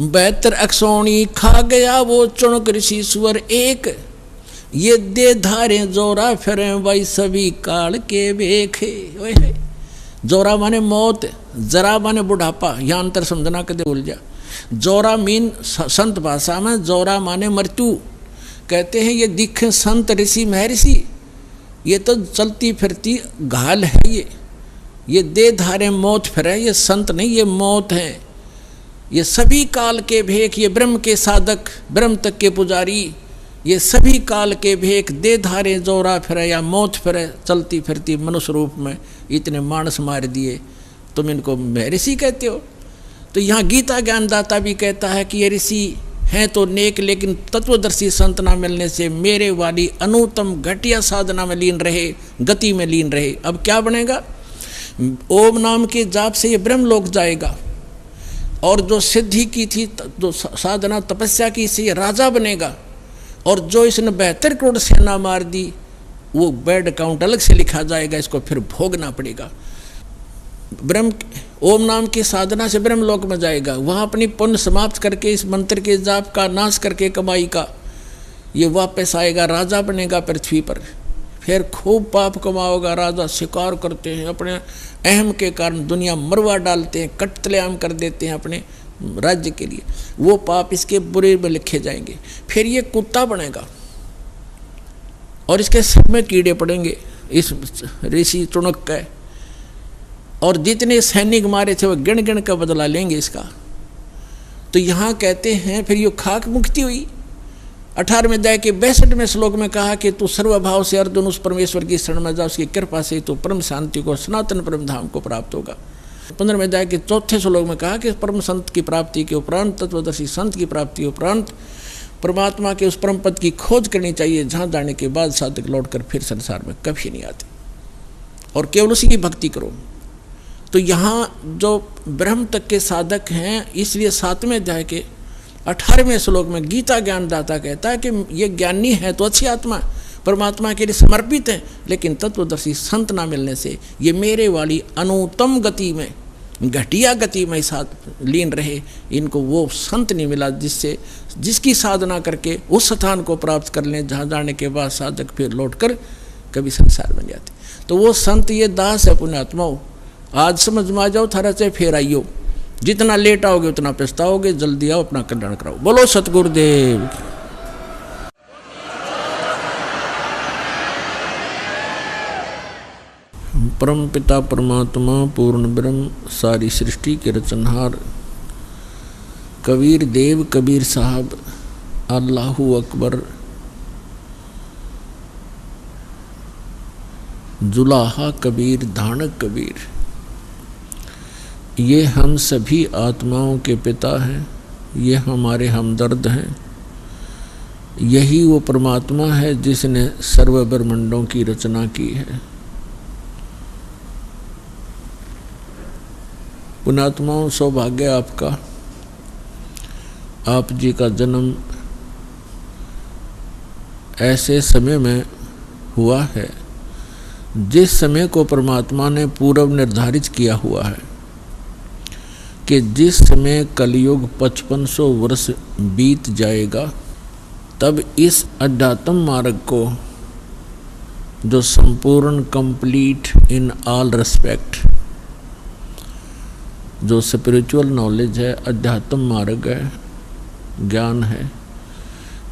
72 अक्षौणी खा गया वो चुणक ऋषि सुअर एक, ये दे धारे जोरा फिरे भाई सभी काल के बेखे। जोरा माने मौत, जरा माने बुढ़ापा, यहाँ अंतर समझना कदे भूल जा। जोरा मीन संत भाषा में जोरा माने मृत्यु। कहते हैं ये दिखे संत ऋषि महर्षि, ये तो चलती फिरती घाल है। ये दे धारे मौत फिरे, ये संत नहीं ये मौत है। ये सभी काल के भेख, ये ब्रह्म के साधक, ब्रह्म तक के पुजारी, ये सभी काल के भेख दे धारे जोरा फिरे या मौत फिरे चलती फिरती मनुष्य रूप में, इतने मानस मार दिए, तुम इनको महर्षि कहते हो। तो यहाँ गीता ज्ञानदाता भी कहता है कि ये ऋषि हैं तो नेक, लेकिन तत्वदर्शी संत ना मिलने से मेरे वाली अनुत्तम घटिया साधना में लीन रहे, गति में लीन रहे। अब क्या बनेगा? ओम नाम के जाप से ये ब्रह्मलोक जाएगा, और जो सिद्धि की थी, जो साधना तपस्या की, से ये राजा बनेगा। और जो इसने 72 करोड़ सेना मार दी, वो बैड अकाउंट अलग से लिखा जाएगा, इसको फिर भोगना पड़ेगा। ब्रह्म ओम नाम की साधना से ब्रह्मलोक में जाएगा, वहाँ अपनी पुण्य समाप्त करके इस मंत्र के जाप का नाश करके कमाई का ये वापस आएगा, राजा बनेगा पृथ्वी पर। फिर खूब पाप कमाओगा। राजा शिकार करते हैं, अपने अहम के कारण दुनिया मरवा डालते हैं, कत्लेआम कर देते हैं अपने राज्य के लिए, वो पाप इसके बुरे में लिखे जाएंगे। फिर ये कुत्ता बनेगा और इसके सिर में कीड़े पड़ेंगे इस ऋषि चुणक का, और जितने सैनिक मारे थे वो गिन गिन का बदला लेंगे इसका। तो यहाँ कहते हैं फिर ये खाक मुक्ति हुई। 18वें अध्याय के 62वें श्लोक में कहा कि तू सर्वभाव से अर्जुन उस परमेश्वर की शरण में जा, उसकी कृपा से तो परम शांति को, सनातन परम धाम को प्राप्त होगा। 15वें अध्याय के 4थे श्लोक में कहा कि परम संत की प्राप्ति के उपरांत, तत्वदर्शी संत की प्राप्ति के उपरांत परमात्मा के उस परम पद की खोज करनी चाहिए, जहाँ जाने के बाद साधक लौटकर फिर संसार में कभी नहीं आते, और केवल उसी की भक्ति करो। तो यहाँ जो ब्रह्म तक के साधक हैं, इसलिए 7वें अध्याय के 18वें श्लोक में गीता ज्ञानदाता कहता है कि ये ज्ञानी है तो अच्छी आत्मा, परमात्मा के लिए समर्पित है, लेकिन तत्वदर्शी संत ना मिलने से ये मेरे वाली अनुत्तम गति में, घटिया गति में साथ लीन रहे। इनको वो संत नहीं मिला जिसकी साधना करके उस स्थान को प्राप्त कर लें, जहाँ जाने के बाद साधक फिर लौटकर कभी संसार बन जाते। तो वो संत ये दास है पुण्यात्माओं, आज समझ में आ जाओ, थारा से फिर आइयो। जितना लेट आओगे उतना पछताओगे, जल्दी आओ, अपना कल्याण कराओ। बोलो सतगुरुदेव। परम पिता परमात्मा पूर्ण ब्रह्म, सारी सृष्टि के रचनहार, कबीर देव कबीर साहब, अल्लाहू अकबर, जुलाहा कबीर, धानक कबीर, ये हम सभी आत्माओं के पिता हैं, ये हमारे हमदर्द हैं। यही वो परमात्मा है जिसने सर्व ब्रह्मांडों की रचना की है। पुण्यात्माओं, सौभाग्य आपका, आप जी का जन्म ऐसे समय में हुआ है जिस समय को परमात्मा ने पूर्व निर्धारित किया हुआ है कि जिस समय कलयुग 5500 वर्ष बीत जाएगा, तब इस अध्यात्म मार्ग को, जो संपूर्ण कंप्लीट इन ऑल रेस्पेक्ट, जो स्पिरिचुअल नॉलेज है, अध्यात्म मार्ग है, ज्ञान है,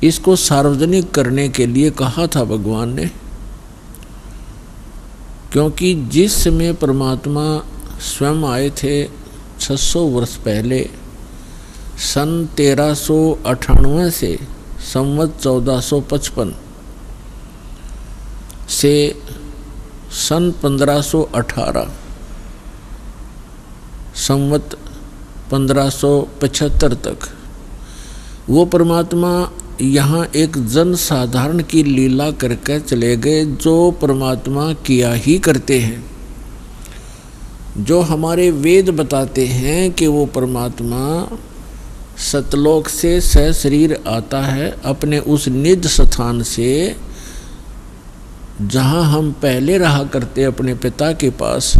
इसको सार्वजनिक करने के लिए कहा था भगवान ने। क्योंकि जिस समय परमात्मा स्वयं आए थे 600 वर्ष पहले, सन 1398 से संवत 1455 से सन 1518 संवत 1575 तक वो परमात्मा यहाँ एक जन साधारण की लीला करके चले गए, जो परमात्मा किया ही करते हैं। जो हमारे वेद बताते हैं कि वो परमात्मा सतलोक से सशरीर आता है, अपने उस निज स्थान से जहाँ हम पहले रहा करते अपने पिता के पास।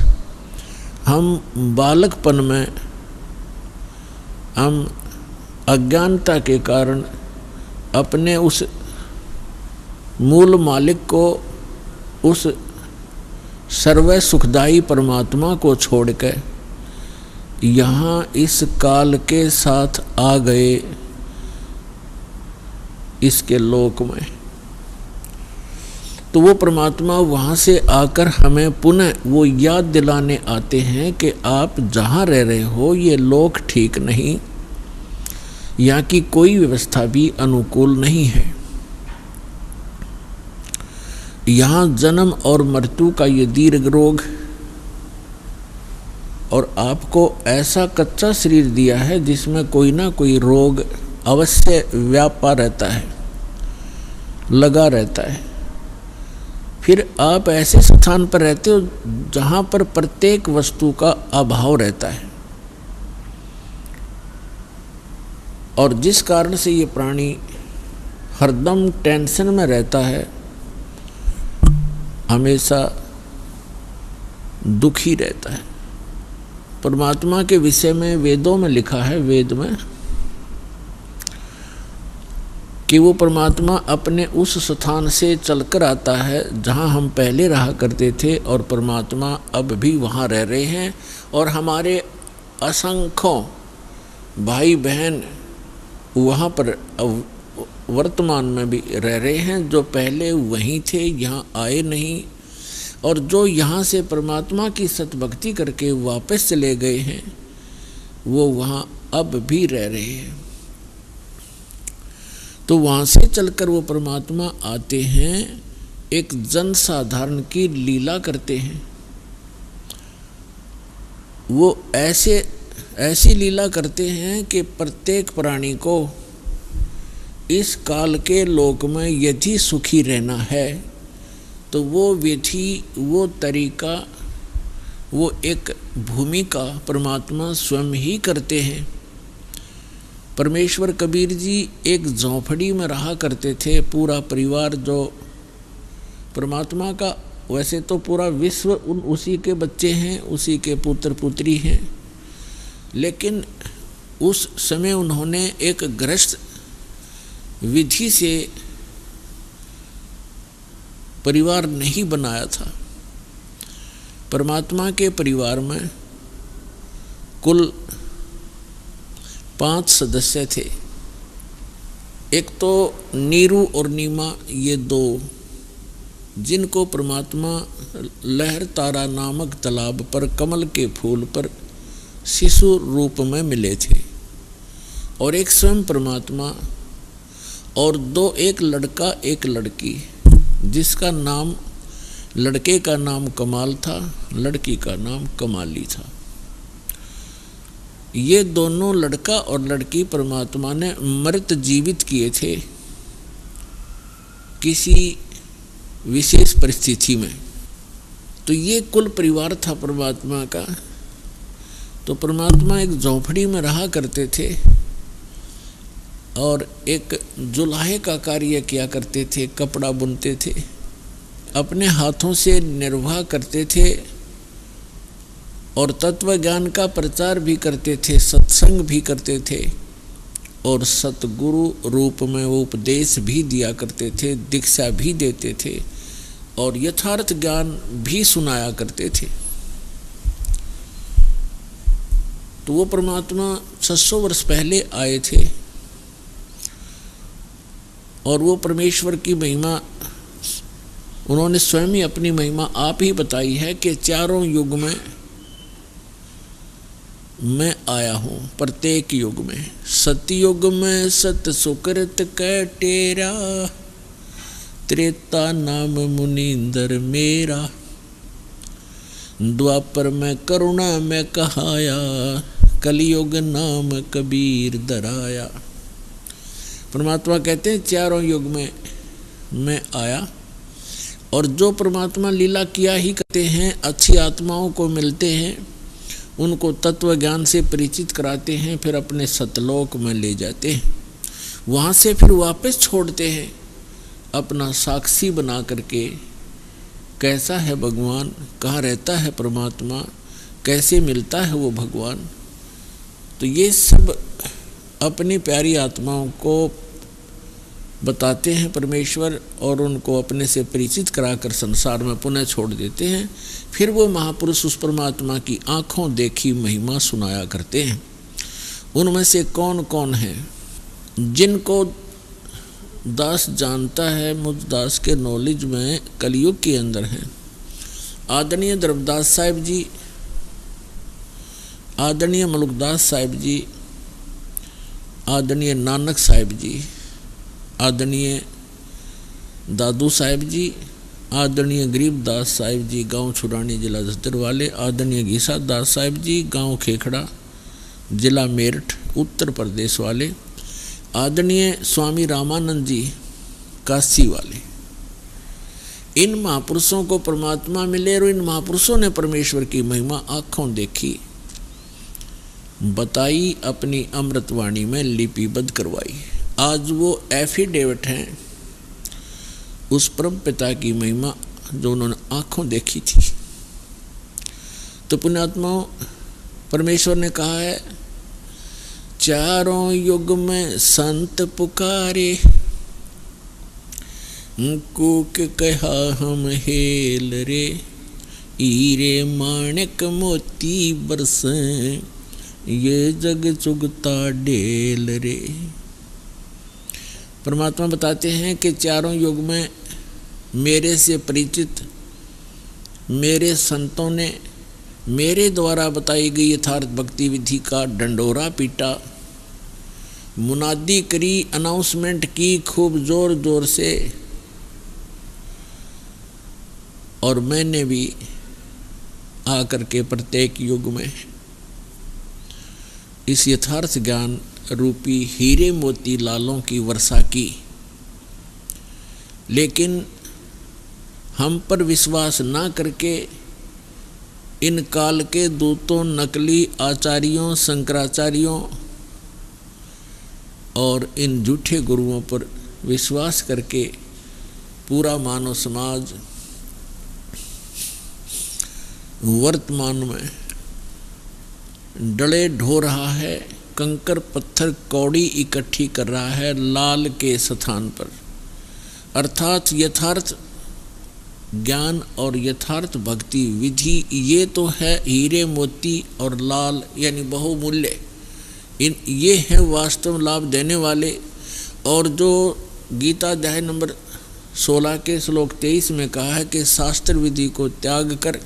हम बालकपन में हम अज्ञानता के कारण अपने उस मूल मालिक को, उस सर्व सुखदायी परमात्मा को छोड़कर यहाँ इस काल के साथ आ गए इसके लोक में। तो वो परमात्मा वहाँ से आकर हमें पुनः वो याद दिलाने आते हैं कि आप जहाँ रह रहे हो ये लोक ठीक नहीं, यहाँ की कोई व्यवस्था भी अनुकूल नहीं है। यहाँ जन्म और मृत्यु का ये दीर्घ रोग, और आपको ऐसा कच्चा शरीर दिया है जिसमें कोई ना कोई रोग अवश्य व्यापा रहता है, लगा रहता है। फिर आप ऐसे स्थान पर रहते हो जहाँ पर प्रत्येक वस्तु का अभाव रहता है, और जिस कारण से ये प्राणी हरदम टेंशन में रहता है, हमेशा दुखी रहता है। परमात्मा के विषय में वेदों में लिखा है, वेद में, कि वो परमात्मा अपने उस स्थान से चलकर आता है जहाँ हम पहले रहा करते थे, और परमात्मा अब भी वहाँ रह रहे हैं, और हमारे असंख्यों भाई बहन वहाँ पर वर्तमान में भी रह रहे हैं, जो पहले वहीं थे, यहाँ आए नहीं, और जो यहाँ से परमात्मा की सतभक्ति करके वापस चले गए हैं, वो वहाँ अब भी रह रहे हैं। तो वहाँ से चलकर वो परमात्मा आते हैं, एक जन साधारण की लीला करते हैं। वो ऐसी लीला करते हैं कि प्रत्येक प्राणी को इस काल के लोक में यदि सुखी रहना है तो वो विधि, वो तरीका, वो एक भूमिका परमात्मा स्वयं ही करते हैं। परमेश्वर कबीर जी एक झोंपड़ी में रहा करते थे, पूरा परिवार जो परमात्मा का, वैसे तो पूरा विश्व उसी के बच्चे हैं, उसी के पुत्र पुत्री हैं, लेकिन उस समय उन्होंने एक गृहस्थ विधि से परिवार नहीं बनाया था। परमात्मा के परिवार में कुल 5 सदस्य थे। एक तो नीरू और नीमा, ये 2, जिनको परमात्मा लहर तारा नामक तालाब पर कमल के फूल पर शिशु रूप में मिले थे, और एक स्वयं परमात्मा, और 2, एक लड़का एक लड़की, जिसका नाम, लड़के का नाम कमाल था, लड़की का नाम कमाली था। ये दोनों लड़का और लड़की परमात्मा ने मृत जीवित किए थे किसी विशेष परिस्थिति में। तो ये कुल परिवार था परमात्मा का। तो परमात्मा एक झोंपड़ी में रहा करते थे और एक जुलाहे का कार्य किया करते थे, कपड़ा बुनते थे, अपने हाथों से निर्वाह करते थे और तत्व ज्ञान का प्रचार भी करते थे, सत्संग भी करते थे और सतगुरु रूप में वो उपदेश भी दिया करते थे, दीक्षा भी देते थे और यथार्थ ज्ञान भी सुनाया करते थे। तो वो परमात्मा 600 वर्ष पहले आए थे और वो परमेश्वर की महिमा उन्होंने स्वयं ही अपनी महिमा आप ही बताई है कि चारों युग में मैं आया हूँ, प्रत्येक युग में। सतयुग में सत सुकृत कै टेरा, त्रेता नाम मुनींदर मेरा, द्वापर में करुणा में कहाया, कलयुग नाम कबीर दराया। परमात्मा कहते हैं चारों युग में मैं आया और जो परमात्मा लीला किया ही करते हैं, अच्छी आत्माओं को मिलते हैं, उनको तत्व ज्ञान से परिचित कराते हैं, फिर अपने सतलोक में ले जाते हैं, वहाँ से फिर वापस छोड़ते हैं अपना साक्षी बना करके। कैसा है भगवान, कहाँ रहता है परमात्मा, कैसे मिलता है वो भगवान। तो ये सब अपनी प्यारी आत्माओं को बताते हैं परमेश्वर और उनको अपने से परिचित कराकर संसार में पुनः छोड़ देते हैं। फिर वो महापुरुष उस परमात्मा की आँखों देखी महिमा सुनाया करते हैं। उनमें से कौन कौन है जिनको दास जानता है, मुझ दास के नॉलेज में कलयुग के अंदर हैं। आदरणीय धर्मदास साहिब जी, आदरणीय मलुकदास साहिब जी, आदरणीय नानक साहिब जी, आदरणीय दादू साहिब जी, आदरणीय गरीबदास साहिब जी गांव छुरानी जिला झज्जर वाले, आदरणीय घीसा दास साहिब जी गांव खेखड़ा जिला मेरठ उत्तर प्रदेश वाले, आदरणीय स्वामी रामानंद जी काशी वाले। इन महापुरुषों को परमात्मा मिले और इन महापुरुषों ने परमेश्वर की महिमा आँखों देखी, बताई, अपनी अमृतवाणी में लिपिबद्ध करवाई। आज वो एफिडेविट हैं उस परम पिता की महिमा जो उन्होंने आँखों देखी थी। तो पुण्यात्माओं, परमेश्वर ने कहा है, चारों युग में संत पुकारे, कूक कहा हम हेल रे, हीरे माणिक मोती बरसें, ये जग चुगता डेल रे। परमात्मा बताते हैं कि चारों युग में मेरे से परिचित मेरे संतों ने मेरे द्वारा बताई गई यथार्थ भक्ति विधि का डंडोरा पीटा, मुनादी करी, अनाउंसमेंट की खूब जोर जोर से, और मैंने भी आकर के प्रत्येक युग में इस यथार्थ ज्ञान रूपी हीरे मोती लालों की वर्षा की। लेकिन हम पर विश्वास ना करके इन काल के दूतों, नकली आचार्यों, शंकराचार्यों और इन झूठे गुरुओं पर विश्वास करके पूरा मानव समाज वर्तमान में डले ढो रहा है, कंकर पत्थर कौड़ी इकट्ठी कर रहा है लाल के स्थान पर। अर्थात यथार्थ ज्ञान और यथार्थ भक्ति विधि ये तो है हीरे मोती और लाल यानी बहुमूल्य, इन ये हैं वास्तव लाभ देने वाले। और जो गीता अध्याय नंबर 16 के श्लोक 23 में कहा है कि शास्त्र विधि को त्याग कर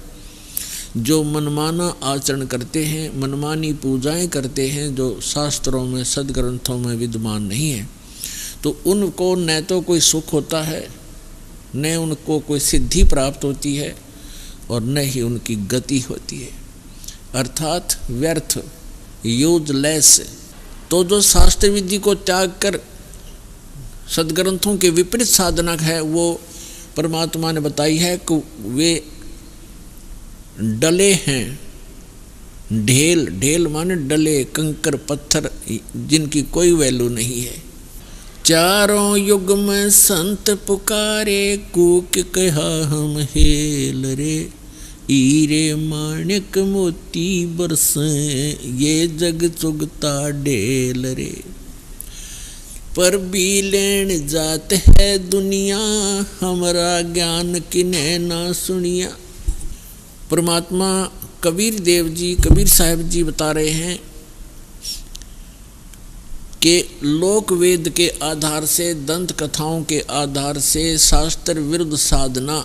जो मनमाना आचरण करते हैं, मनमानी पूजाएं करते हैं जो शास्त्रों में सदग्रंथों में विद्यमान नहीं है, तो उनको न तो कोई सुख होता है, न उनको कोई सिद्धि प्राप्त होती है और न ही उनकी गति होती है, अर्थात व्यर्थ, यूजलेस। तो जो शास्त्र विधि को त्याग कर सदग्रंथों के विपरीत साधना है वो परमात्मा ने बताई है कि वे डले हैं, ढेल, ढेल माने डले, कंकर पत्थर जिनकी कोई वैल्यू नहीं है। चारों युग में संत पुकारे, कूक कहा हम हेल रे, हीरे माणिक मोती बरसें, ये जग चुगता डेल रे। पर भी लेन जात है दुनिया, हमारा ज्ञान किने ना सुनिया। परमात्मा कबीर देव जी, कबीर साहब जी बता रहे हैं कि लोक वेद के आधार से, दंत कथाओं के आधार से शास्त्र विरुद्ध साधना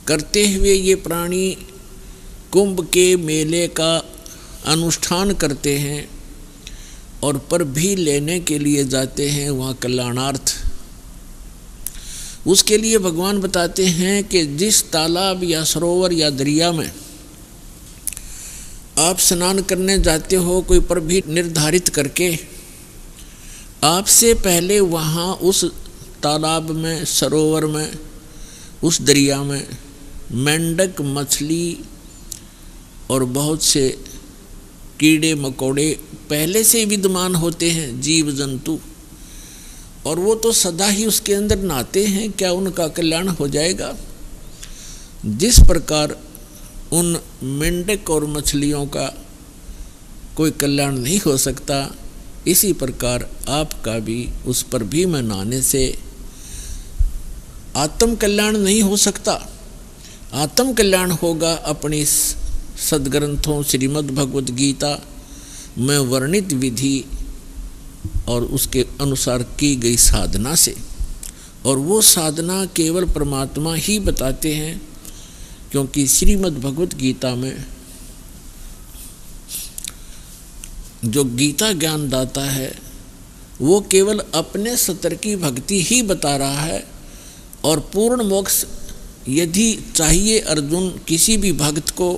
करते हुए ये प्राणी कुंभ के मेले का अनुष्ठान करते हैं और पर भी लेने के लिए जाते हैं वहाँ कल्याणार्थ। उसके लिए भगवान बताते हैं कि जिस तालाब या सरोवर या दरिया में आप स्नान करने जाते हो, कोई पर भी निर्धारित करके आपसे पहले वहाँ उस तालाब में, सरोवर में, उस दरिया में मेंढक, मछली और बहुत से कीड़े मकोड़े पहले से विद्यमान होते हैं, जीव जंतु, और वो तो सदा ही उसके अंदर नहाते हैं, क्या उनका कल्याण हो जाएगा? जिस प्रकार उन मेंढक और मछलियों का कोई कल्याण नहीं हो सकता, इसी प्रकार आपका भी उस पर भीम नहाने से आत्म कल्याण नहीं हो सकता। आत्म कल्याण होगा अपनी सदग्रंथों श्रीमद् भगवत गीता में वर्णित विधि और उसके अनुसार की गई साधना से। और वो साधना केवल परमात्मा ही बताते हैं, क्योंकि श्रीमद् भगवत गीता में जो गीता ज्ञान दाता है वो केवल अपने सतर की भक्ति ही बता रहा है। और पूर्ण मोक्ष यदि चाहिए अर्जुन किसी भी भक्त को,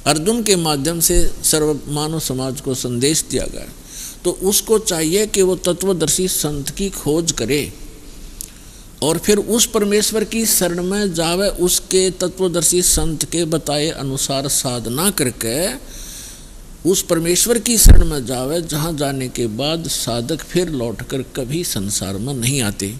अर्जुन के माध्यम से सर्व मानव समाज को संदेश दिया गया, तो उसको चाहिए कि वो तत्वदर्शी संत की खोज करे और फिर उस परमेश्वर की शरण में जावे, उसके तत्वदर्शी संत के बताए अनुसार साधना करके उस परमेश्वर की शरण में जावे, जहाँ जाने के बाद साधक फिर लौटकर कभी संसार में नहीं आते।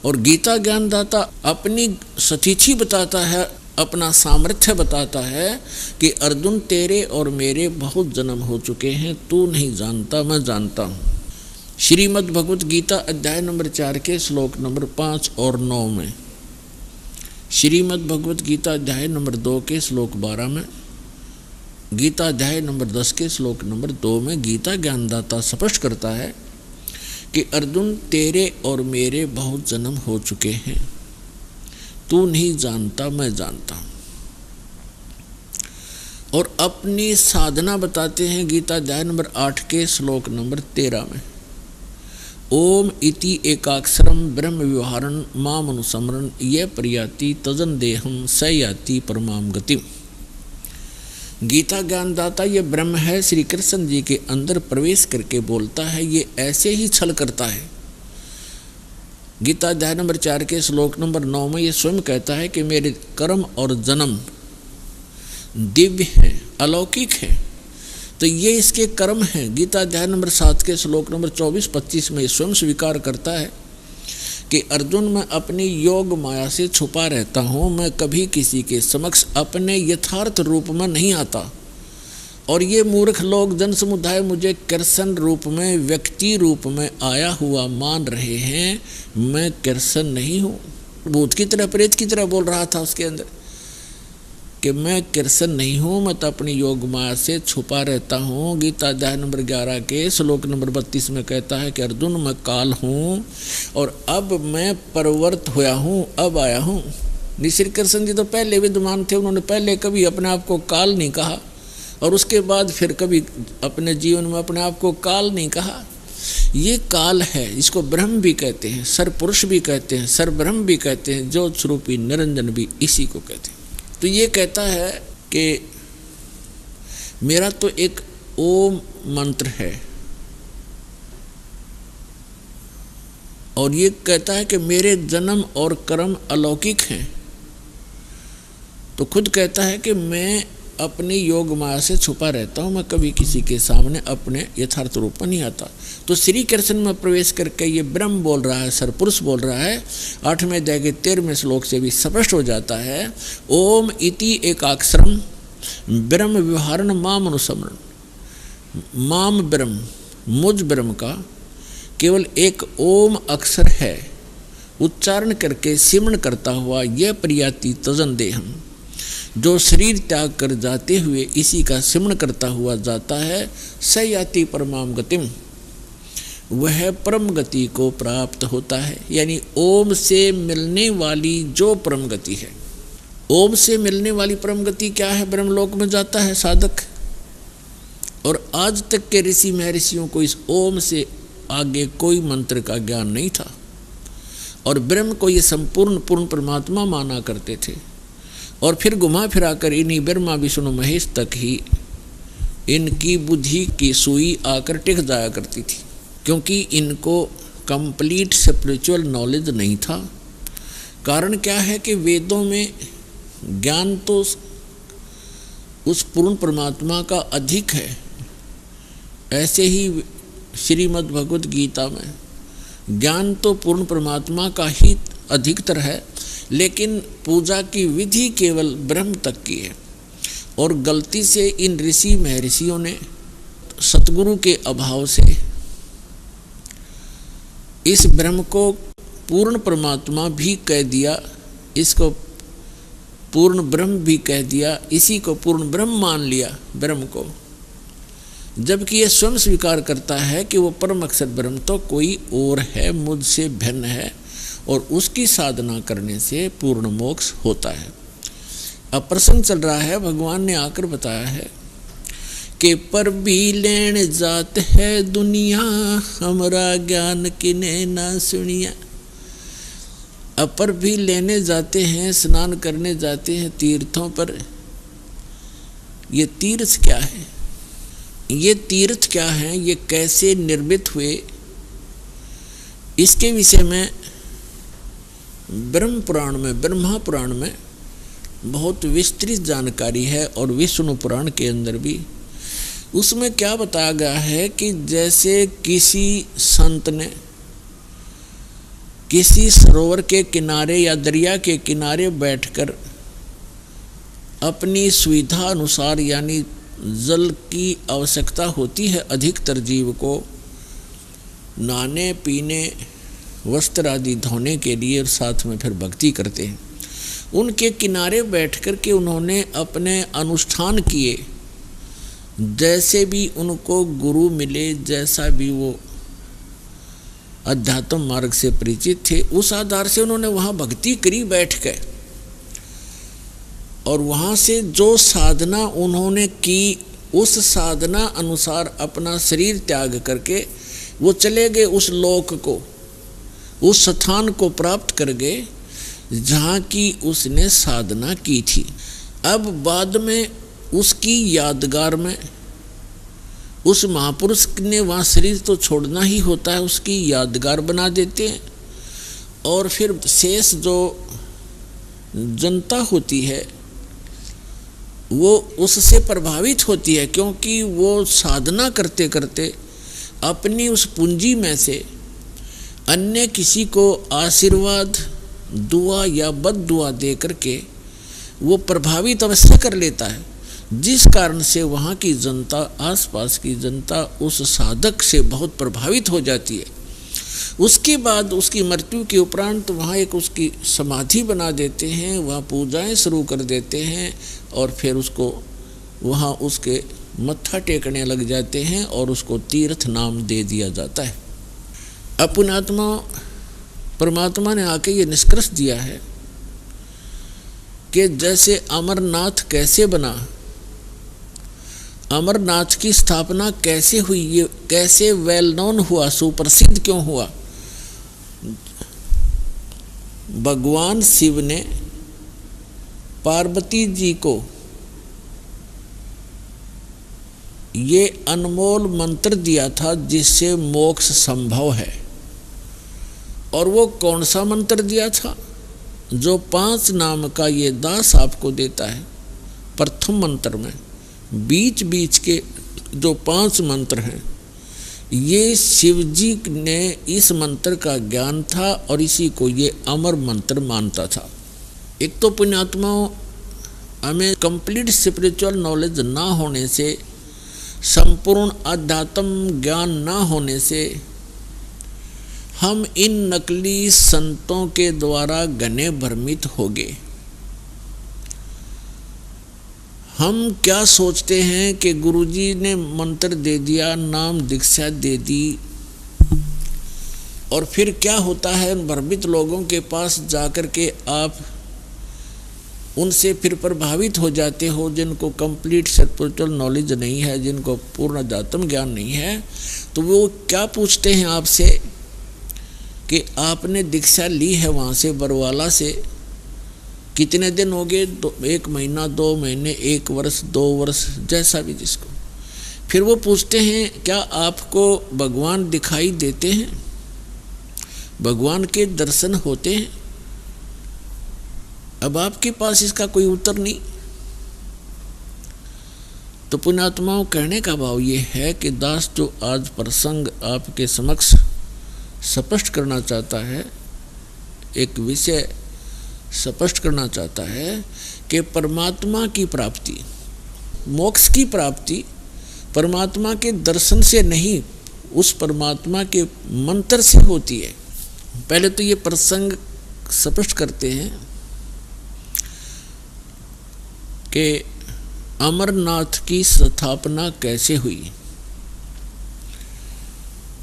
और गीता ज्ञानदाता अपनी सतीथि बताता है, अपना सामर्थ्य बताता है कि अर्जुन तेरे और मेरे बहुत जन्म हो चुके हैं, तू नहीं जानता मैं जानता हूँ। श्रीमद् भगवत गीता अध्याय नंबर 4 के श्लोक नंबर 5 और 9 में, श्रीमद् भगवत गीता अध्याय नंबर 2 के श्लोक 12 में, गीता अध्याय नंबर 10 के श्लोक नंबर 2 में गीता ज्ञानदाता स्पष्ट करता है कि अर्जुन तेरे और मेरे बहुत जन्म हो चुके हैं, तू नहीं जानता मैं जानता हूँ। और अपनी साधना बताते हैं गीता अध्याय नंबर 8 के श्लोक नंबर 13 में, ओम इति एकाक्षरम ब्रह्म व्यवहारन माम अनुसमरन ये प्रयाति तजन देहम स याति परमाम गतिम। गीता ज्ञानदाता ये ब्रह्म है, श्री कृष्ण जी के अंदर प्रवेश करके बोलता है, ये ऐसे ही छल करता है। गीता अध्याय नंबर 4 के श्लोक नंबर 9 में ये स्वयं कहता है कि मेरे कर्म और जन्म दिव्य हैं, अलौकिक हैं, तो ये इसके कर्म हैं। गीता अध्याय नंबर 7 के श्लोक नंबर 24-25 में स्वयं स्वीकार करता है कि अर्जुन मैं अपनी योग माया से छुपा रहता हूँ, मैं कभी किसी के समक्ष अपने यथार्थ रूप में नहीं आता। और ये मूर्ख लोग जन समुदाय मुझे कृष्ण रूप में, व्यक्ति रूप में आया हुआ मान रहे हैं, मैं कृष्ण नहीं हूँ। भूत की तरह, प्रेत की तरह बोल रहा था उसके अंदर कि मैं कृष्ण नहीं हूँ, मैं तो अपनी योग माया से छुपा रहता हूँ। गीता अध्याय नंबर 11 के श्लोक नंबर 32 में कहता है कि अर्जुन मैं काल हूँ और अब मैं परवर्त होया हूँ, अब आया हूँ। श्री कृष्ण जी तो पहले विद्यमान थे, उन्होंने पहले कभी अपने आप को काल नहीं कहा और उसके बाद फिर कभी अपने जीवन में अपने आप को काल नहीं कहा। ये काल है, इसको ब्रह्म भी कहते हैं, सरपुरुष भी कहते हैं, सरब्रह्म भी कहते हैं, ज्योत स्वरूपी निरंजन भी इसी को कहते हैं। तो ये कहता है कि मेरा तो एक ओम मंत्र है और ये कहता है कि मेरे जन्म और कर्म अलौकिक हैं। तो खुद कहता है कि मैं अपनी योग माया से छुपा रहता हूँ, मैं कभी किसी के सामने अपने यथार्थ रूप में नहीं आता। तो श्री कृष्ण में प्रवेश करके ये ब्रह्म बोल रहा है, सरपुरुष बोल रहा है। 8वें अध्याय के 13वें श्लोक से भी स्पष्ट हो जाता है, ओम इति एकाक्षरम ब्रह्म व्यवहारन माम अनुसमरण। माम ब्रह्म, मुझ ब्रह्म का केवल एक ओम अक्षर है, उच्चारण करके सिमरण करता हुआ यह प्रयाति तजन देहम, जो शरीर त्याग कर जाते हुए इसी का सिमरण करता हुआ जाता है, स याति परमाम गतिम, वह परम गति को प्राप्त होता है। यानी ओम से मिलने वाली जो परम गति है, ओम से मिलने वाली परम गति क्या है? ब्रह्मलोक में जाता है साधक। और आज तक के ऋषि महर्षियों को इस ओम से आगे कोई मंत्र का ज्ञान नहीं था और ब्रह्म को ये संपूर्ण पूर्ण परमात्मा माना करते थे। और फिर घुमा फिरा कर इन्हीं ब्रह्मा विष्णु महेश तक ही इनकी बुद्धि की सुई आकर टिक जाया करती थी, क्योंकि इनको कंप्लीट स्पिरिचुअल नॉलेज नहीं था। कारण क्या है कि वेदों में ज्ञान तो उस पूर्ण परमात्मा का अधिक है, ऐसे ही श्रीमद् भगवत गीता में ज्ञान तो पूर्ण परमात्मा का ही अधिकतर है, लेकिन पूजा की विधि केवल ब्रह्म तक की है। और गलती से इन ऋषि महर्षियों ने सतगुरु के अभाव से इस ब्रह्म को पूर्ण परमात्मा भी कह दिया, इसको पूर्ण ब्रह्म भी कह दिया, इसी को पूर्ण ब्रह्म मान लिया ब्रह्म को, जबकि ये स्वयं स्वीकार करता है कि वो परम अक्षर ब्रह्म तो कोई और है, मुझसे भिन्न है, और उसकी साधना करने से पूर्ण मोक्ष होता है। अब प्रसंग चल रहा है, भगवान ने आकर बताया है कि पर भी लेने जात है दुनिया, हमारा ज्ञान किने ना सुनिया। अब पर भी लेने जाते हैं, स्नान करने जाते हैं तीर्थों पर। ये तीर्थ क्या है, ये तीर्थ क्या है, ये कैसे निर्मित हुए, इसके विषय में ब्रह्म पुराण में, ब्रह्मा पुराण में बहुत विस्तृत जानकारी है, और विष्णु पुराण के अंदर भी। उसमें क्या बताया गया है कि जैसे किसी संत ने किसी सरोवर के किनारे या दरिया के किनारे बैठकर अपनी सुविधा अनुसार, यानी जल की आवश्यकता होती है अधिकतर जीव को नहाने पीने वस्त्र आदि धोने के लिए, और साथ में फिर भक्ति करते हैं, उनके किनारे बैठकर के उन्होंने अपने अनुष्ठान किए, जैसे भी उनको गुरु मिले, जैसा भी वो अध्यात्म मार्ग से परिचित थे, उस आधार से उन्होंने वहाँ भक्ति करी बैठ के, और वहाँ से जो साधना उन्होंने की, उस साधना अनुसार अपना शरीर त्याग करके वो चले गए उस लोक को, उस स्थान को प्राप्त कर गए जहाँ की उसने साधना की थी। अब बाद में उसकी यादगार में उस महापुरुष ने वहाँ शरीर तो छोड़ना ही होता है, उसकी यादगार बना देते हैं, और फिर शेष जो जनता होती है वो उससे प्रभावित होती है, क्योंकि वो साधना करते करते अपनी उस पूंजी में से अन्य किसी को आशीर्वाद, दुआ या बद दुआ दे करके वो प्रभावित अवश्य कर लेता है, जिस कारण से वहाँ की जनता, आसपास की जनता उस साधक से बहुत प्रभावित हो जाती है। उसके बाद उसकी मृत्यु के उपरांत वहाँ एक उसकी समाधि बना देते हैं, वहाँ पूजाएं शुरू कर देते हैं, और फिर उसको वहाँ उसके मत्था टेकने लग जाते हैं, और उसको तीर्थ नाम दे दिया जाता है। अपनात्मा परमात्मा ने आके ये निष्कर्ष दिया है कि जैसे अमरनाथ कैसे बना, अमरनाथ की स्थापना कैसे हुई, ये कैसे वेल नोन हुआ, सुप्रसिद्ध क्यों हुआ। भगवान शिव ने पार्वती जी को ये अनमोल मंत्र दिया था जिससे मोक्ष संभव है, और वो कौन सा मंत्र दिया था, जो 5 नाम का ये दास आपको देता है। प्रथम मंत्र में बीच बीच के जो 5 मंत्र हैं, ये शिव जी ने इस मंत्र का ज्ञान था, और इसी को ये अमर मंत्र मानता था। एक तो पुण्यात्माओं, हमें कंप्लीट स्पिरिचुअल नॉलेज ना होने से, संपूर्ण अध्यात्म ज्ञान ना होने से, हम इन नकली संतों के द्वारा घने भ्रमित हो गए। हम क्या सोचते हैं कि गुरुजी ने मंत्र दे दिया, नाम दीक्षा दे दी, और फिर क्या होता है, उन भ्रमित लोगों के पास जाकर के आप उनसे फिर प्रभावित हो जाते हो, जिनको कंप्लीट स्पिरिचुअल नॉलेज नहीं है, जिनको पूर्ण अध्यात्म ज्ञान नहीं है। तो वो क्या पूछते हैं आपसे कि आपने दीक्षा ली है वहाँ से, बरवाला से, कितने दिन हो गए, 1 महीना, 2 महीने, 1 वर्ष, 2 वर्ष, जैसा भी जिसको। फिर वो पूछते हैं क्या आपको भगवान दिखाई देते हैं, भगवान के दर्शन होते हैं। अब आपके पास इसका कोई उत्तर नहीं। तो पुण्यात्माओं, कहने का भाव ये है कि दास जो आज प्रसंग आपके समक्ष स्पष्ट करना चाहता है, एक विषय स्पष्ट करना चाहता है कि परमात्मा की प्राप्ति, मोक्ष की प्राप्ति परमात्मा के दर्शन से नहीं, उस परमात्मा के मंत्र से होती है। पहले तो ये प्रसंग स्पष्ट करते हैं कि अमरनाथ की स्थापना कैसे हुई।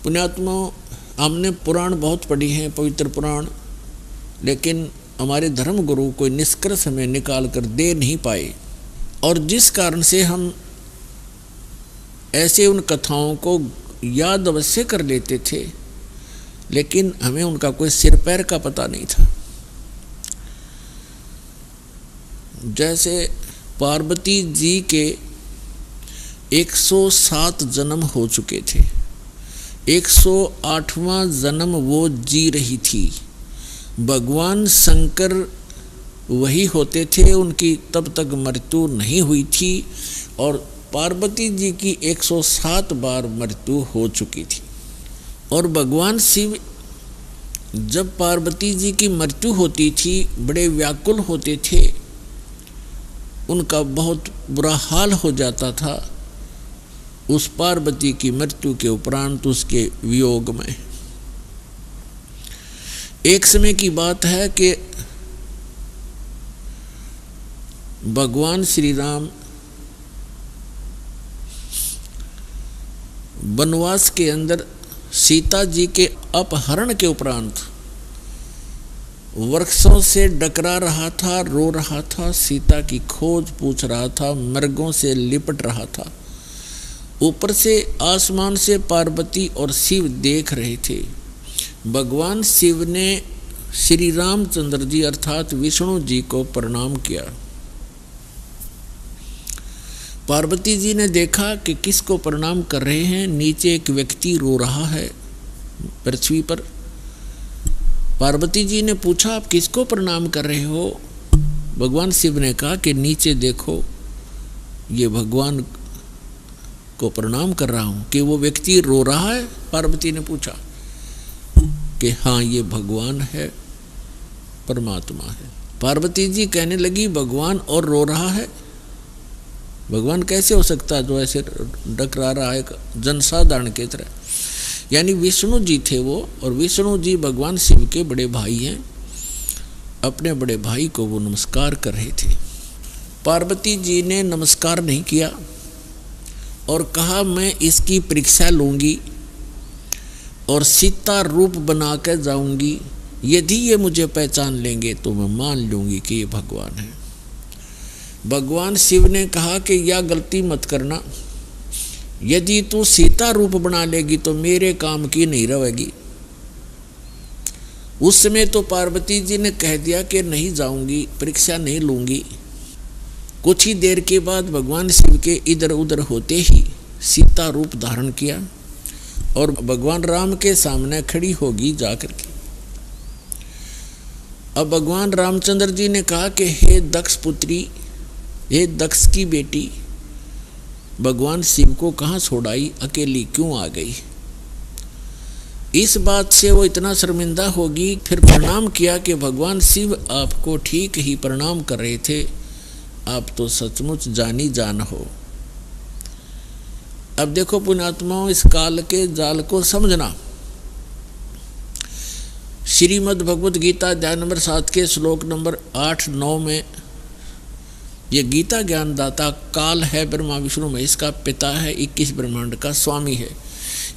पुण्यात्मा, हमने पुराण बहुत पढ़ी हैं, पवित्र पुराण, लेकिन हमारे धर्म गुरु कोई निष्कर्ष हमें निकाल कर दे नहीं पाए, और जिस कारण से हम ऐसे उन कथाओं को याद अवश्य कर लेते थे, लेकिन हमें उनका कोई सिर पैर का पता नहीं था। जैसे पार्वती जी के 107 जन्म हो चुके थे, 108वां जन्म वो जी रही थी। भगवान शंकर वही होते थे, उनकी तब तक मृत्यु नहीं हुई थी, और पार्वती जी की 107 बार मृत्यु हो चुकी थी। और भगवान शिव जब पार्वती जी की मृत्यु होती थी बड़े व्याकुल होते थे, उनका बहुत बुरा हाल हो जाता था उस पार्वती की मृत्यु के उपरांत, उसके वियोग में। एक समय की बात है कि भगवान श्री राम वनवास के अंदर सीता जी के अपहरण के उपरांत वृक्षों से डकरा रहा था, रो रहा था, सीता की खोज पूछ रहा था, मृगों से लिपट रहा था। ऊपर से आसमान से पार्वती और शिव देख रहे थे। भगवान शिव ने श्री रामचंद्र जी अर्थात विष्णु जी को प्रणाम किया। पार्वती जी ने देखा कि किसको प्रणाम कर रहे हैं। नीचे एक व्यक्ति रो रहा है पृथ्वी पर। पार्वती जी ने पूछा, आप किसको प्रणाम कर रहे हो? भगवान शिव ने कहा कि नीचे देखो, ये भगवान को प्रणाम कर रहा हूं। कि वो व्यक्ति रो रहा है? पार्वती ने पूछा कि हाँ, ये भगवान है, परमात्मा है। पार्वती जी कहने लगी, भगवान और रो रहा है? भगवान कैसे हो सकता है जो ऐसे डकरा रहा है जनसाधारण की तरह? यानी विष्णु जी थे वो, और विष्णु जी भगवान शिव के बड़े भाई हैं। अपने बड़े भाई को वो नमस्कार कर रहे थे। पार्वती जी ने नमस्कार नहीं किया और कहा, मैं इसकी परीक्षा लूँगी और सीता रूप बना कर जाऊँगी। यदि ये मुझे पहचान लेंगे तो मैं मान लूँगी कि ये भगवान है। भगवान शिव ने कहा कि यह गलती मत करना, यदि तू सीता रूप बना लेगी तो मेरे काम की नहीं रहेगी। उस समय तो पार्वती जी ने कह दिया कि नहीं जाऊंगी, परीक्षा नहीं लूंगी। कुछ ही देर के बाद भगवान शिव के इधर उधर होते ही सीता रूप धारण किया और भगवान राम के सामने खड़ी होगी जाकर के। अब भगवान रामचंद्र जी ने कहा कि हे दक्ष पुत्री, हे दक्ष की बेटी, भगवान शिव को कहाँ छोड़ाई, अकेली क्यों आ गई? इस बात से वो इतना शर्मिंदा होगी। फिर प्रणाम किया कि भगवान शिव आपको ठीक ही प्रणाम कर रहे थे, आप तो सचमुच जानी जान हो। अब देखो पुण्यात्माओं, इस काल के जाल को समझना। श्रीमद् भगवद गीता अध्याय नंबर 7 के श्लोक नंबर 8-9 में ये गीता ज्ञानदाता काल है, ब्रह्मा विष्णु महेश का पिता है, 21 ब्रह्मांड का स्वामी है।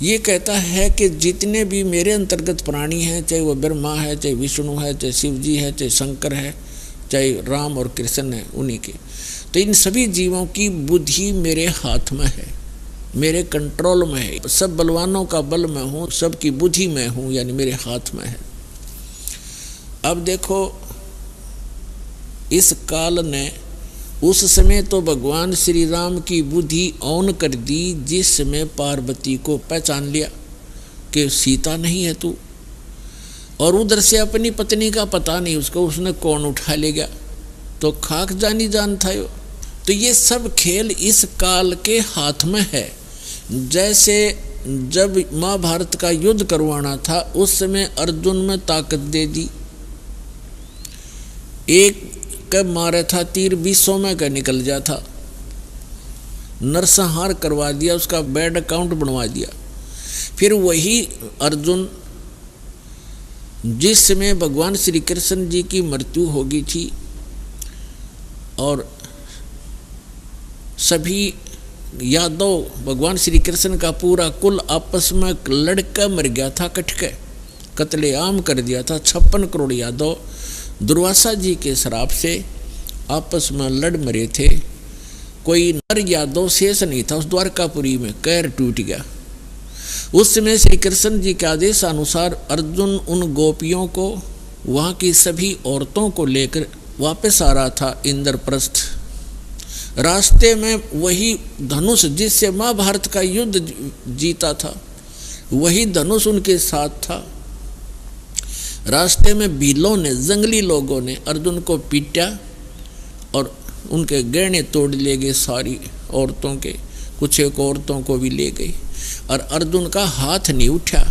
ये कहता है कि जितने भी मेरे अंतर्गत प्राणी हैं, चाहे वो ब्रह्मा है, चाहे विष्णु है, चाहे शिव जी है, चाहे शंकर है, चाहे राम और कृष्ण है, उन्हीं के, तो इन सभी जीवों की बुद्धि मेरे हाथ में है, मेरे कंट्रोल में है। सब बलवानों का बल मैं हूँ, सबकी बुद्धि मैं हूँ, यानी मेरे हाथ में है। अब देखो, इस काल ने उस समय तो भगवान श्री राम की बुद्धि ऑन कर दी, जिस समय पार्वती को पहचान लिया कि सीता नहीं है तू, और उधर से अपनी पत्नी का पता नहीं उसको, उसने कौन उठा ले गया, तो खाक जानी जान था यो। तो ये सब खेल इस काल के हाथ में है। जैसे जब महाभारत का युद्ध करवाना था, उस समय अर्जुन में ताकत दे दी, एक कब मारा था तीर 20 में का निकल जा था, नरसंहार करवा दिया, उसका बैड अकाउंट बनवा दिया। फिर वही अर्जुन जिस समय भगवान श्री कृष्ण जी की मृत्यु हो गई थी और सभी यादव भगवान श्री कृष्ण का पूरा कुल आपस में लड़का मर गया था, कटके कत्लेआम कर दिया था। 56 करोड़ यादव दुर्वासा जी के श्राप से आपस में लड़ मरे थे। कोई नर यादव शेष नहीं था उस द्वारकापुरी में, कैर टूट गया। उस समय श्री कृष्ण जी के आदेश अनुसार अर्जुन उन गोपियों को, वहाँ की सभी औरतों को लेकर वापस आ रहा था इंद्रप्रस्थ। रास्ते में वही धनुष जिससे महाभारत का युद्ध जीता था, वही धनुष उनके साथ था। रास्ते में भीलों ने, जंगली लोगों ने अर्जुन को पीटा और उनके गहने तोड़ ले गए, सारी औरतों के, कुछ एक औरतों को भी ले गई और अर्जुन का हाथ नहीं उठा।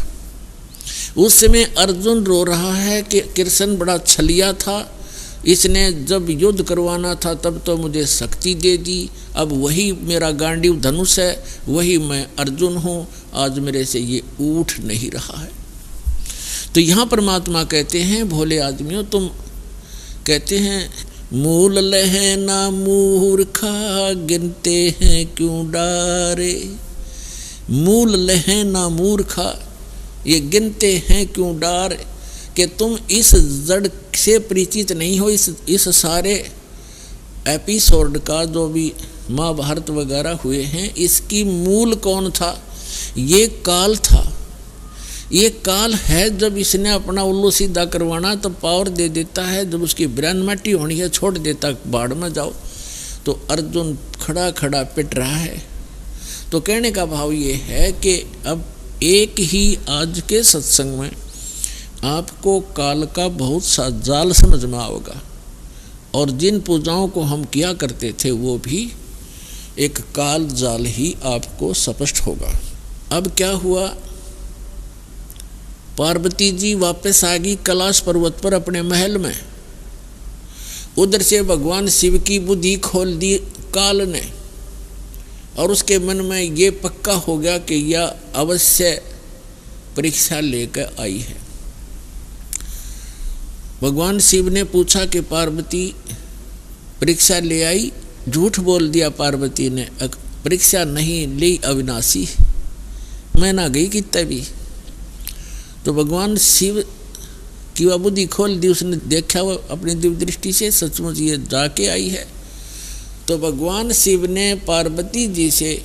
उस समय अर्जुन रो रहा है कि कृष्ण बड़ा छलिया था, इसने जब युद्ध करवाना था तब तो मुझे शक्ति दे दी, अब वही मेरा गांडीव धनुष है, वही मैं अर्जुन हूँ, आज मेरे से ये उठ नहीं रहा है। तो यहाँ परमात्मा कहते हैं, भोले आदमियों तुम कहते हैं मूल लहे ना मूर्खा गिनते हैं क्यों डारे। मूल लहे ना मूर्खा, ये गिनते हैं क्यों डारे, कि तुम इस जड़ से परिचित नहीं हो। इस सारे एपिसोड का जो भी महाभारत वगैरह हुए हैं, इसकी मूल कौन था? ये काल था। ये काल है, जब इसने अपना उल्लू सीधा करवाना तो पावर दे देता है, जब उसकी ब्रेन मटी होनी है छोड़ देता बाढ़ में जाओ। तो अर्जुन खड़ा खड़ा पिट रहा है। तो कहने का भाव ये है कि अब एक ही आज के सत्संग में आपको काल का बहुत सा जाल समझ में आओगा, और जिन पूजाओं को हम किया करते थे वो भी एक काल जाल ही आपको स्पष्ट होगा। अब क्या हुआ, पार्वती जी वापस आ गई कैलाश पर्वत पर अपने महल में। उधर से भगवान शिव की बुद्धि खोल दी काल ने, और उसके मन में ये पक्का हो गया कि यह अवश्य परीक्षा लेकर आई है। भगवान शिव ने पूछा कि पार्वती परीक्षा ले आई? झूठ बोल दिया पार्वती ने, परीक्षा नहीं ली अविनाशी, मैं ना गई कितना भी। तो भगवान शिव की वह बुद्धि खोल दी, उसने देखा वो अपनी दिव्य दृष्टि से सचमुच ये जाके आई है। तो भगवान शिव ने पार्वती जी से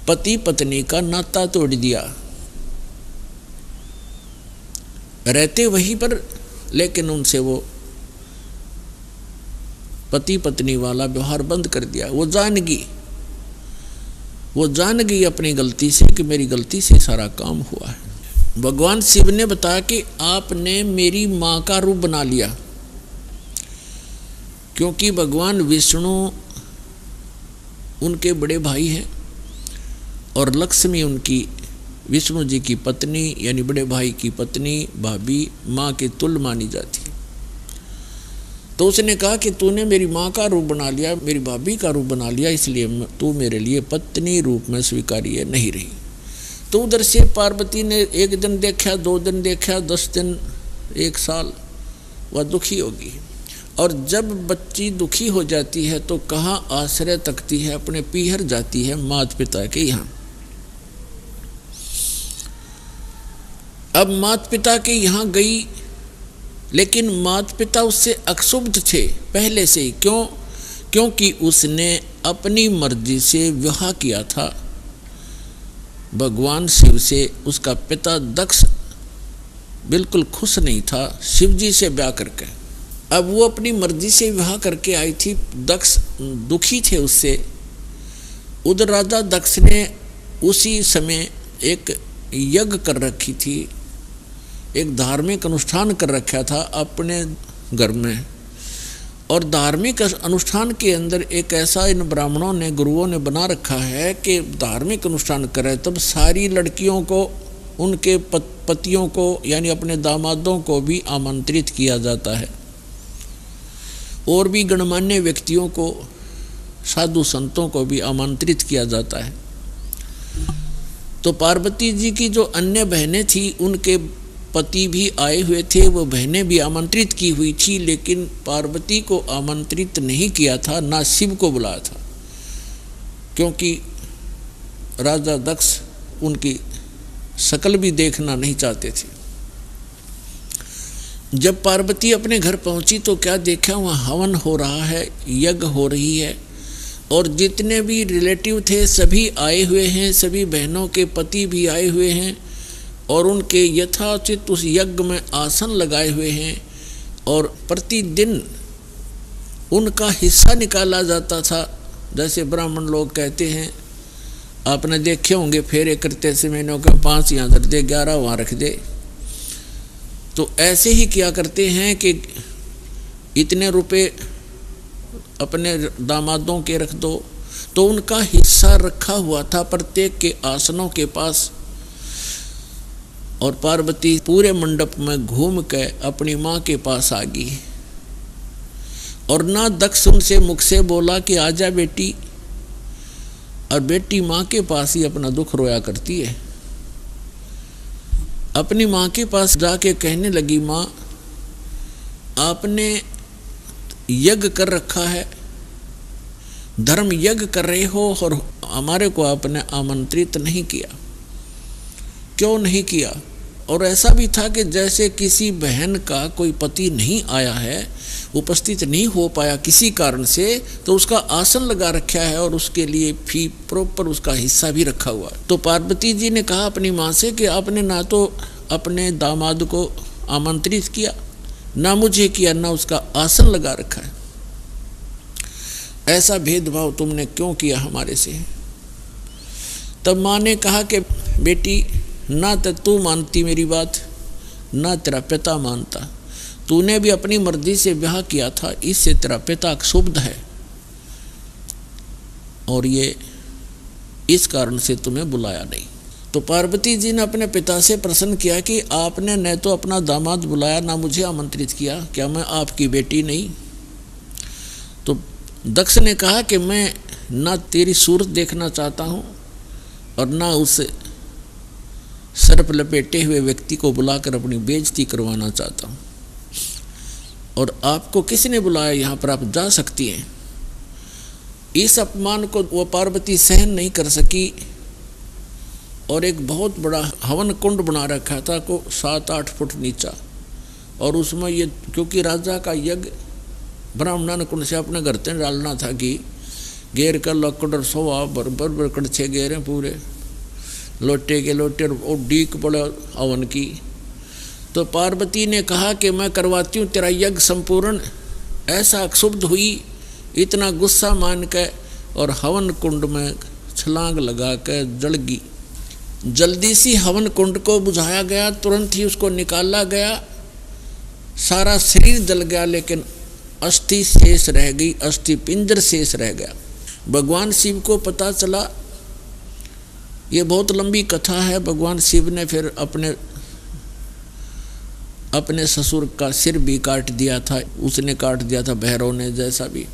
पति पत्नी का नाता तोड़ दिया, रहते वहीं पर, लेकिन उनसे वो पति पत्नी वाला व्यवहार बंद कर दिया। वो जान गई अपनी गलती से कि मेरी गलती से सारा काम हुआ है। भगवान शिव ने बताया कि आपने मेरी माँ का रूप बना लिया, क्योंकि भगवान विष्णु उनके बड़े भाई हैं और लक्ष्मी उनकी, विष्णु जी की पत्नी यानी बड़े भाई की पत्नी, भाभी, माँ के तुल्य मानी जाती है। तो उसने कहा कि तूने मेरी माँ का रूप बना लिया, मेरी भाभी का रूप बना लिया, इसलिए तू मेरे लिए पत्नी रूप में स्वीकार्य नहीं रही। तो उधर से पार्वती ने एक दिन देखा, 2 दिन देखा, 10 दिन, 1 साल, वह दुखी होगी। और जब बच्ची दुखी हो जाती है तो कहाँ आश्रय तकती है, अपने पीहर जाती है माता पिता के यहाँ। अब माता पिता के यहाँ गई, लेकिन माता पिता उससे अक्षुब्ध थे पहले से ही। क्यों? क्योंकि उसने अपनी मर्जी से विवाह किया था भगवान शिव से। उसका पिता दक्ष बिल्कुल खुश नहीं था शिव जी से ब्याह करके। अब वो अपनी मर्जी से विवाह करके आई थी, दक्ष दुखी थे उससे। उधर राजा दक्ष ने उसी समय एक यज्ञ कर रखी थी, एक धार्मिक अनुष्ठान कर रखा था अपने घर में। और धार्मिक अनुष्ठान के अंदर एक ऐसा इन ब्राह्मणों ने, गुरुओं ने बना रखा है कि धार्मिक अनुष्ठान करे तब सारी लड़कियों को, उनके पतियों को यानी अपने दामादों को भी आमंत्रित किया जाता है, और भी गणमान्य व्यक्तियों को, साधु संतों को भी आमंत्रित किया जाता है। तो पार्वती जी की जो अन्य बहनें थी, उनके पति भी आए हुए थे, वो बहनें भी आमंत्रित की हुई थी, लेकिन पार्वती को आमंत्रित नहीं किया था, ना शिव को बुलाया था, क्योंकि राजा दक्ष उनकी शकल भी देखना नहीं चाहते थे। जब पार्वती अपने घर पहुंची तो क्या देखा, वहाँ हवन हो रहा है, यज्ञ हो रही है, और जितने भी रिलेटिव थे सभी आए हुए हैं, सभी बहनों के पति भी आए हुए हैं, और उनके यथाचित उस यज्ञ में आसन लगाए हुए हैं, और प्रतिदिन उनका हिस्सा निकाला जाता था। जैसे ब्राह्मण लोग कहते हैं, आपने देखे होंगे फेरे करते समय के 5 यहाँ धर दे, 11 वहाँ रख दे, तो ऐसे ही किया करते हैं कि इतने रुपए अपने दामादों के रख दो, तो उनका हिस्सा रखा हुआ था प्रत्येक के आसनों के पास। और पार्वती पूरे मंडप में घूम के अपनी माँ के पास आ गई, और ना दक्ष उनसे मुख से बोला कि आजा बेटी, और बेटी माँ के पास ही अपना दुख रोया करती है। अपनी माँ के पास जाके कहने लगी, माँ आपने यज्ञ कर रखा है, धर्म यज्ञ कर रहे हो, और हमारे को आपने आमंत्रित नहीं किया, क्यों नहीं किया? और ऐसा भी था कि जैसे किसी बहन का कोई पति नहीं आया है, उपस्थित नहीं हो पाया किसी कारण से, तो उसका आसन लगा रखा है और उसके लिए फी प्रॉपर उसका हिस्सा भी रखा हुआ है। तो पार्वती जी ने कहा अपनी माँ से कि आपने ना तो अपने दामाद को आमंत्रित किया, ना मुझे किया, ना उसका आसन लगा रखा है, ऐसा भेदभाव तुमने क्यों किया हमारे से? तब माँ ने कहा कि बेटी, ना तो तू मानती मेरी बात, ना तेरा पिता मानता, तूने भी अपनी मर्जी से ब्याह किया था, इससे तेरा पिता क्षुब्ध है, और ये इस कारण से तुम्हें बुलाया नहीं। तो पार्वती जी ने अपने पिता से प्रश्न किया कि आपने न तो अपना दामाद बुलाया, ना मुझे आमंत्रित किया, क्या मैं आपकी बेटी नहीं? तो दक्ष ने कहा कि मैं ना तेरी सूरत देखना चाहता हूँ, और ना उस सर्प लपेटे हुए व्यक्ति को बुलाकर अपनी बेइज्जती करवाना चाहता हूँ, और आपको किसने बुलाया? यहाँ पर आप जा सकती हैं। इस अपमान को वो पार्वती सहन नहीं कर सकी, और एक बहुत बड़ा हवन कुंड बना रखा था को 7-8 फुट नीचा, और उसमें ये क्योंकि राजा का यज्ञ ब्राह्मण कुंड से अपने घर से डालना था कि घेर कर लकड़ सोवा बरबर कड़छे घेरे पूरे लोटे के लोटे और डीक पड़े हवन की। तो पार्वती ने कहा कि मैं करवाती हूँ तेरा यज्ञ संपूर्ण। ऐसा क्षुब्ध हुई, इतना गुस्सा मान के, और हवन कुंड में छलांग लगा के जल गई। जल्दी सी हवन कुंड को बुझाया गया, तुरंत ही उसको निकाला गया, सारा शरीर जल गया, लेकिन अस्थि शेष रह गई, अस्थि पिंजर शेष रह गया। भगवान शिव को पता चला, ये बहुत लंबी कथा है। भगवान शिव ने फिर अपने ससुर का सिर भी काट दिया था, उसने काट दिया था भैरव ने, जैसा भी।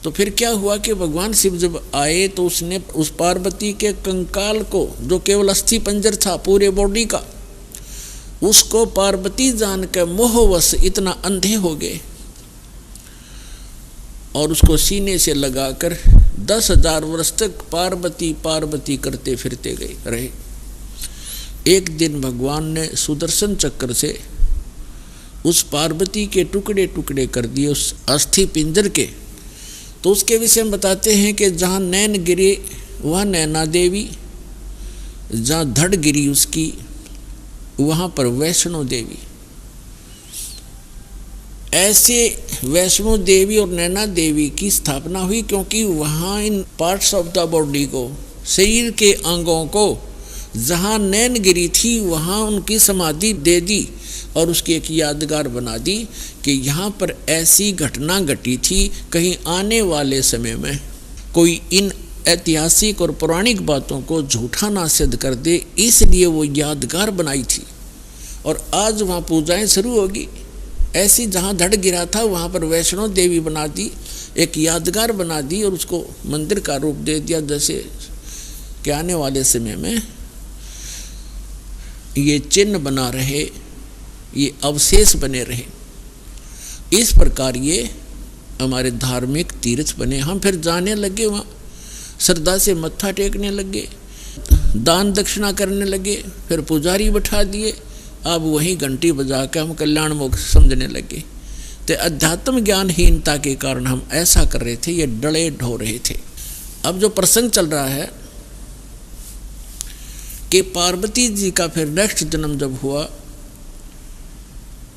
तो फिर क्या हुआ कि भगवान शिव जब आए तो उसने उस पार्वती के कंकाल को, जो केवल अस्थि पंजर था पूरे बॉडी का, उसको पार्वती जान के मोहवश इतना अंधे हो गए, और उसको सीने से लगाकर 10,000 वर्ष तक पार्वती पार्वती करते फिरते गए रहे। एक दिन भगवान ने सुदर्शन चक्र से उस पार्वती के टुकड़े टुकड़े कर दिए उस अस्थि पिंजर के। तो उसके विषय में बताते हैं कि जहाँ नैन गिरे वहाँ नैना देवी, जहाँ धड़ गिरी उसकी वहाँ पर वैष्णो देवी। ऐसे वैष्णो देवी और नैना देवी की स्थापना हुई, क्योंकि वहाँ इन पार्ट्स ऑफ द बॉडी को, शरीर के अंगों को, जहाँ नैन गिरी थी वहाँ उनकी समाधि दे दी, और उसकी एक यादगार बना दी कि यहाँ पर ऐसी घटना घटी थी, कहीं आने वाले समय में कोई इन ऐतिहासिक और पौराणिक बातों को झूठा ना सिद्ध कर दे, इसलिए वो यादगार बनाई थी। और आज वहाँ पूजाएं शुरू होगी। ऐसी जहाँ धड़ गिरा था वहाँ पर वैष्णो देवी बना दी, एक यादगार बना दी, और उसको मंदिर का रूप दे दिया, जैसे कि आने वाले समय में ये चिन्ह बना रहे ये अवशेष बने रहे। इस प्रकार ये हमारे धार्मिक तीर्थ बने। हम फिर जाने लगे, वहाँ श्रद्धा से मत्था टेकने लगे, दान दक्षिणा करने लगे, फिर पुजारी बैठा दिए, अब वहीं घंटी बजा के हम कल्याण मोक्ष समझने लगे। तो अध्यात्म ज्ञानहीनता के कारण हम ऐसा कर रहे थे, ये डले ढो रहे थे। अब जो प्रसंग चल रहा है कि पार्वती जी का फिर नेक्स्ट जन्म जब हुआ,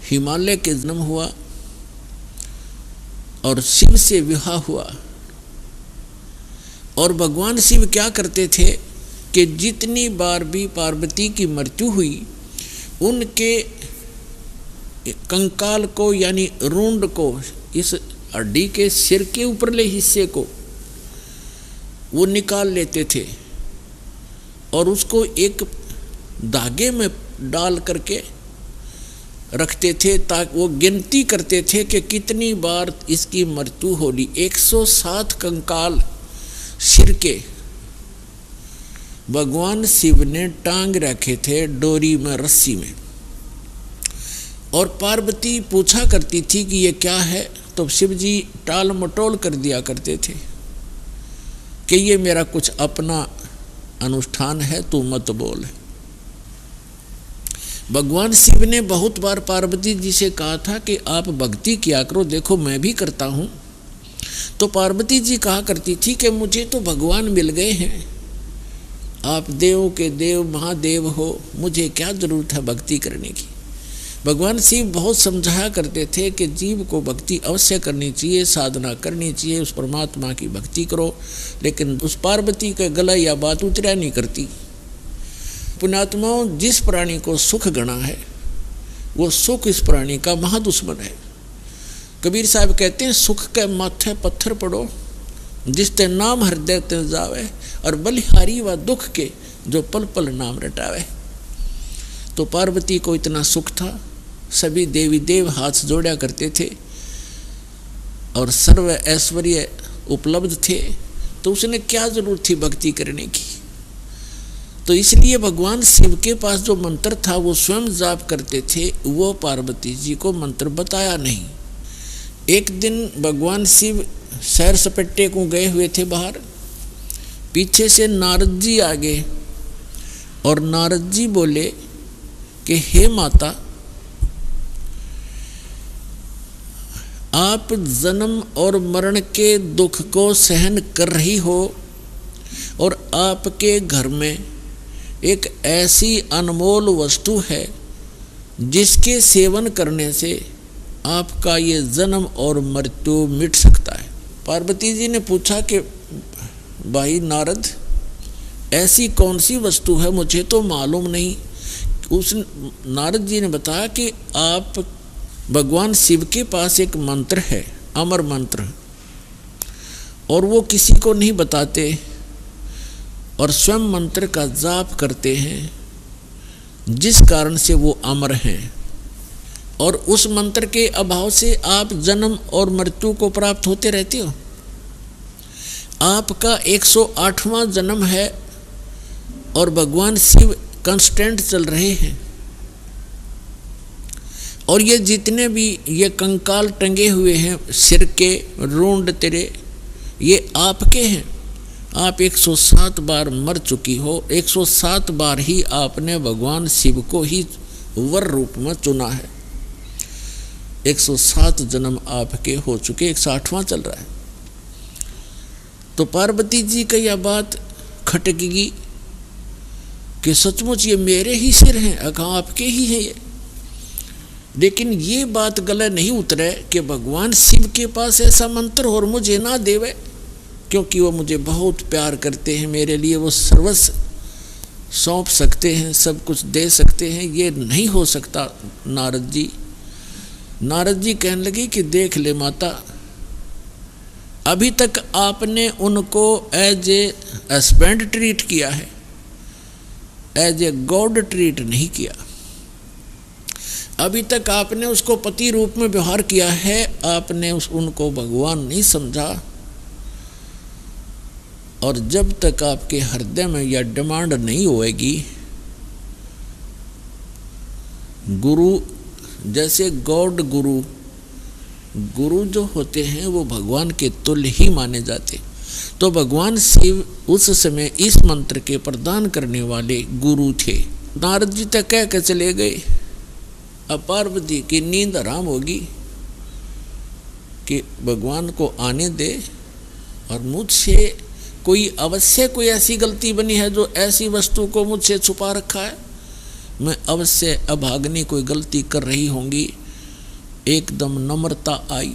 हिमालय के जन्म हुआ और शिव से विवाह हुआ। और भगवान शिव क्या करते थे कि जितनी बार भी पार्वती की मृत्यु हुई, उनके कंकाल को यानी रूंड को, इस हड्डी के सिर के ऊपरले हिस्से को वो निकाल लेते थे और उसको एक धागे में डाल करके रखते थे, ताकि वो गिनती करते थे कि कितनी बार इसकी मृत्यु होगी। 107 कंकाल सिर के भगवान शिव ने टांग रखे थे डोरी में, रस्सी में। और पार्वती पूछा करती थी कि ये क्या है, तो शिव जी टाल मटोल कर दिया करते थे कि ये मेरा कुछ अपना अनुष्ठान है, तू मत बोल। भगवान शिव ने बहुत बार पार्वती जी से कहा था कि आप भक्ति किया करो, देखो मैं भी करता हूँ। तो पार्वती जी कहा करती थी कि मुझे तो भगवान मिल गए हैं, आप देवों के देव महादेव हो, मुझे क्या जरूरत है भक्ति करने की। भगवान शिव बहुत समझाया करते थे कि जीव को भक्ति अवश्य करनी चाहिए, साधना करनी चाहिए, उस परमात्मा की भक्ति करो। लेकिन उस पार्वती के गला या बात उतरा नहीं करती। पुण्यात्माओं, जिस प्राणी को सुख गणा है, वो सुख इस प्राणी का महादुश्मन है। कबीर साहब कहते हैं, सुख के माथे पत्थर पड़ो, जिसते नाम हृदय ते जावे, और बलिहारी व दुख के जो पल पल नाम रटावे। तो पार्वती को इतना सुख था, सभी देवी देव हाथ जोड़ा करते थे और सर्व ऐश्वर्य उपलब्ध थे, तो उसने क्या जरूरत थी भक्ति करने की। तो इसलिए भगवान शिव के पास जो मंत्र था वो स्वयं जाप करते थे, वो पार्वती जी को मंत्र बताया नहीं। एक दिन भगवान शिव सैर सपट्टे को गए हुए थे बाहर, पीछे से नारद जी आ गए और नारद जी बोले कि हे माता, आप जन्म और मरण के दुख को सहन कर रही हो और आपके घर में एक ऐसी अनमोल वस्तु है जिसके सेवन करने से आपका ये जन्म और मृत्यु मिट सकता है। पार्वती जी ने पूछा कि भाई नारद, ऐसी कौन सी वस्तु है, मुझे तो मालूम नहीं। उस नारद जी ने बताया कि आप भगवान शिव के पास एक मंत्र है, अमर मंत्र, और वो किसी को नहीं बताते और स्वयं मंत्र का जाप करते हैं, जिस कारण से वो अमर हैं। और उस मंत्र के अभाव से आप जन्म और मृत्यु को प्राप्त होते रहते हो। आपका 108वां जन्म है और भगवान शिव कांस्टेंट चल रहे हैं। और ये जितने भी ये कंकाल टंगे हुए हैं सिर के रूंड तेरे, ये आपके हैं। आप 107 बार मर चुकी हो, 107 बार ही आपने भगवान शिव को ही वर रूप में चुना है। 107 जन्म आपके हो चुके, 108वां चल रहा है। तो पार्वती जी का यह बात खटकेगी कि सचमुच ये मेरे ही सिर हैं, अगर आपके ही हैं ये। लेकिन ये बात गले नहीं उतरे कि भगवान शिव के पास ऐसा मंत्र और मुझे ना देवे, क्योंकि वो मुझे बहुत प्यार करते हैं, मेरे लिए वो सर्वस्व सौंप सकते हैं, सब कुछ दे सकते हैं। ये नहीं हो सकता नारद जी। नारद जी कहने लगे कि देख ले माता, अभी तक आपने उनको एज ए हस्बैंड ट्रीट किया है, एज ए गॉड ट्रीट नहीं किया। अभी तक आपने उसको पति रूप में व्यवहार किया है, आपने उनको भगवान नहीं समझा। और जब तक आपके हृदय में यह डिमांड नहीं होएगी, गुरु जैसे गॉड गुरु, गुरु जो होते हैं वो भगवान के तुल्य ही माने जाते। तो भगवान शिव उस समय इस मंत्र के प्रदान करने वाले गुरु थे। नारद जी तक कह के चले गए, अब पार्वती की नींद हराम होगी कि भगवान को आने दे, और मुझसे कोई अवश्य कोई ऐसी गलती बनी है जो ऐसी वस्तु को मुझसे छुपा रखा है, मैं अवश्य अभाग्नि कोई गलती कर रही होंगी। एकदम नम्रता आई।